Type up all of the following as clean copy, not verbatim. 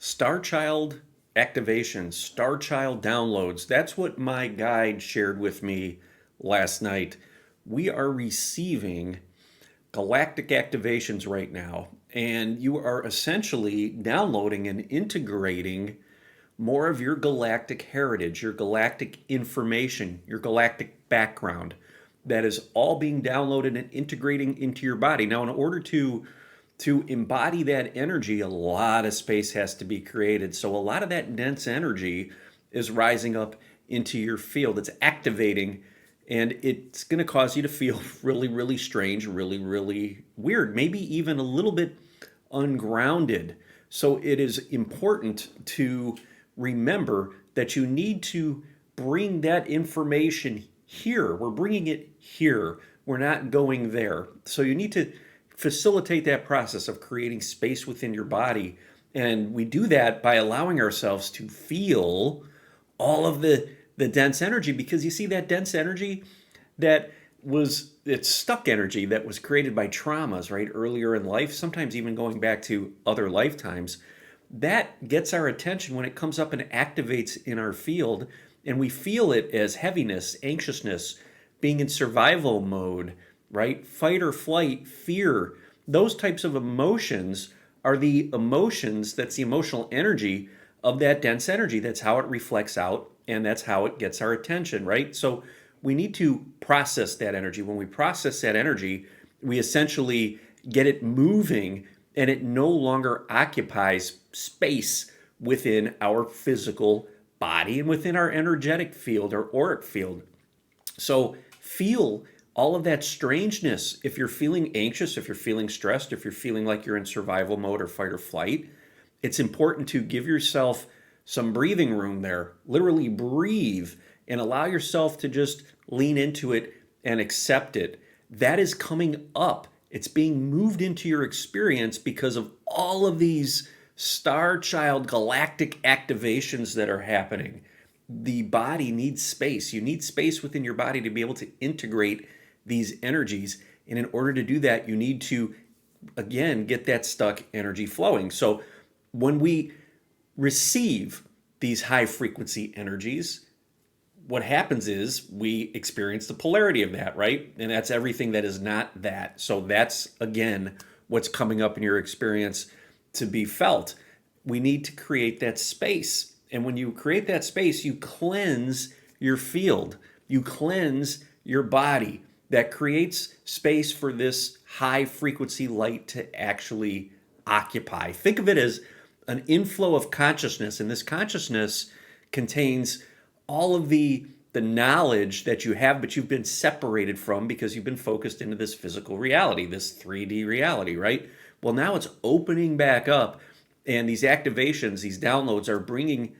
Starchild activation, Starchild downloads. That's what my guide shared with me last night. We are receiving galactic activations right now, and you are essentially downloading and integrating more of your galactic heritage, your galactic information, your galactic background. That is all being downloaded and integrating into your body. Now, in order to embody that energy, a lot of space has to be created. So a lot of that dense energy is rising up into your field. It's activating, and it's going to cause you to feel really, really strange, really, really weird, maybe even a little bit ungrounded. So it is important to remember that you need to bring that information here. We're bringing it here. We're not going there. So you need to facilitate that process of creating space within your body. And we do that by allowing ourselves to feel all of the dense energy, because you see that dense energy that it's stuck energy that was created by traumas, right? Earlier in life, sometimes even going back to other lifetimes. That gets our attention when it comes up and activates in our field, and we feel it as heaviness, anxiousness, being in survival mode, right? Fight or flight, fear. Those types of emotions are the emotions, that's the emotional energy of that dense energy. That's how it reflects out, and that's how it gets our attention, right? So we need to process that energy. When we process that energy, we essentially get it moving, and it no longer occupies space within our physical body and within our energetic field or auric field. So feel all of that strangeness. If you're feeling anxious, if you're feeling stressed, if you're feeling like you're in survival mode or fight or flight, it's important to give yourself some breathing room there. Literally breathe and allow yourself to just lean into it and accept it. That is coming up. It's being moved into your experience because of all of these star child galactic activations that are happening. The body needs space. You need space within your body to be able to integrate these energies. And in order to do that, you need to, again, get that stuck energy flowing. So when we receive these high frequency energies, what happens is we experience the polarity of that, right? And that's everything that is not that. So that's, again, what's coming up in your experience to be felt. We need to create that space. And when you create that space, you cleanse your field, you cleanse your body. That creates space for this high frequency light to actually occupy. Think of it as an inflow of consciousness, and this consciousness contains all of the knowledge that you have, but you've been separated from because you've been focused into this physical reality, this 3D reality, right? Well, now it's opening back up, and these activations, these downloads are bringing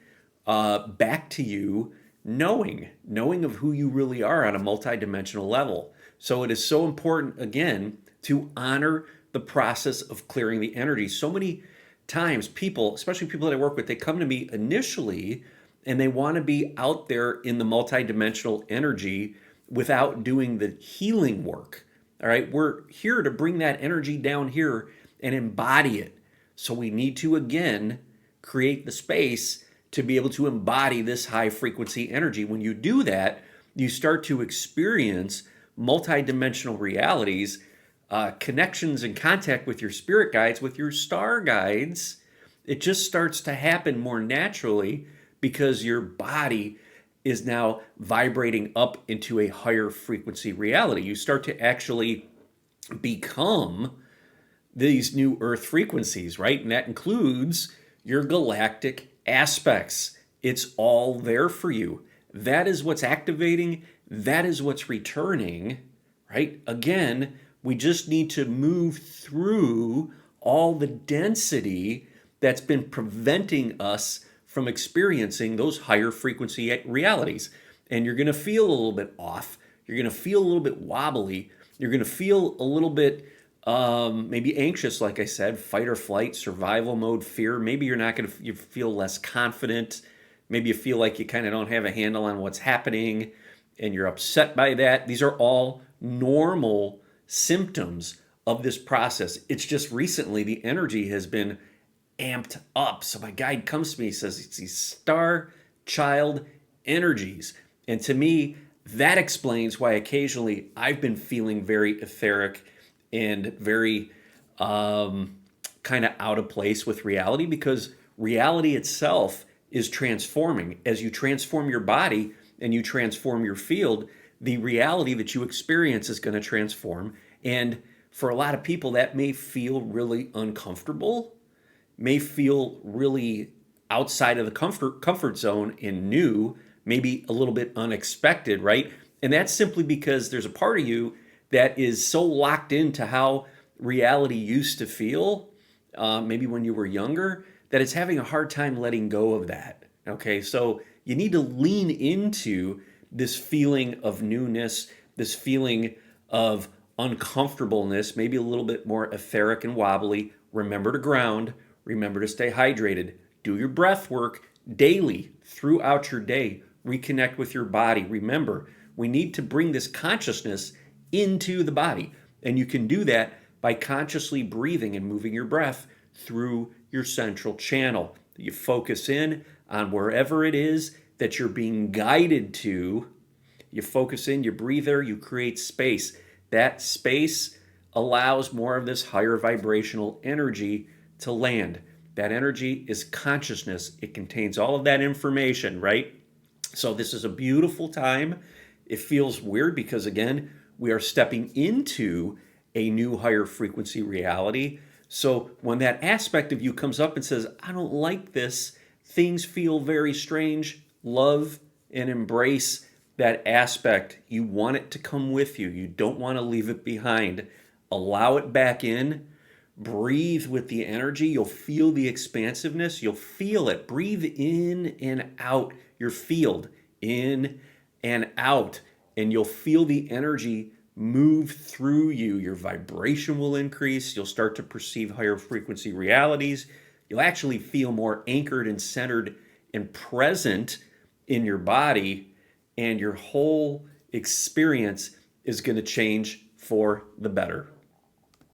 back to you knowing of who you really are on a multidimensional level. So it is so important, again, to honor the process of clearing the energy. So many times people, especially people that I work with, they come to me initially and they want to be out there in the multidimensional energy without doing the healing work. All right, we're here to bring that energy down here and embody it. So we need to, again, create the space to be able to embody this high frequency energy. When you do that, you start to experience multidimensional realities, connections and contact with your spirit guides, with your star guides. It just starts to happen more naturally because your body is now vibrating up into a higher frequency reality. You start to actually become these new earth frequencies, right? And that includes your galactic aspects. It's all there for you. That is what's activating. That is what's returning, right? Again, we just need to move through all the density that's been preventing us from experiencing those higher frequency realities. And you're going to feel a little bit off. You're going to feel a little bit wobbly. You're going to feel a little bit maybe anxious, like I said, fight or flight, survival mode, fear. Maybe you're not going to, you feel less confident. Maybe you feel like you kind of don't have a handle on what's happening and you're upset by that. These are all normal symptoms of this process. It's just recently the energy has been amped up. So my guide comes to me, he says it's these star child energies. And to me, that explains why occasionally I've been feeling very etheric and very kind of out of place with reality, because reality itself is transforming. As you transform your body and you transform your field, the reality that you experience is going to transform. And for a lot of people, that may feel really uncomfortable, may feel really outside of the comfort zone and new, maybe a little bit unexpected, right? And that's simply because there's a part of you that is so locked into how reality used to feel, maybe when you were younger, that it's having a hard time letting go of that. Okay, so you need to lean into this feeling of newness, this feeling of uncomfortableness, maybe a little bit more etheric and wobbly. Remember to ground, remember to stay hydrated, do your breath work daily throughout your day, reconnect with your body. Remember, we need to bring this consciousness into the body, and you can do that by consciously breathing and moving your breath through your central channel. You focus in on wherever it is that you're being guided to. You focus in, you breathe there, you create space. That space allows more of this higher vibrational energy to land. That energy is consciousness. It contains all of that information, right? So this is a beautiful time. It feels weird because, again, we are stepping into a new higher frequency reality. So when that aspect of you comes up and says, I don't like this, things feel very strange, love and embrace that aspect. You want it to come with you. You don't want to leave it behind. Allow it back in. Breathe with the energy. You'll feel the expansiveness. You'll feel it. Breathe in and out your field, in and out, and you'll feel the energy move through you. Your vibration will increase. You'll start to perceive higher frequency realities. You'll actually feel more anchored and centered and present in your body, and your whole experience is going to change for the better.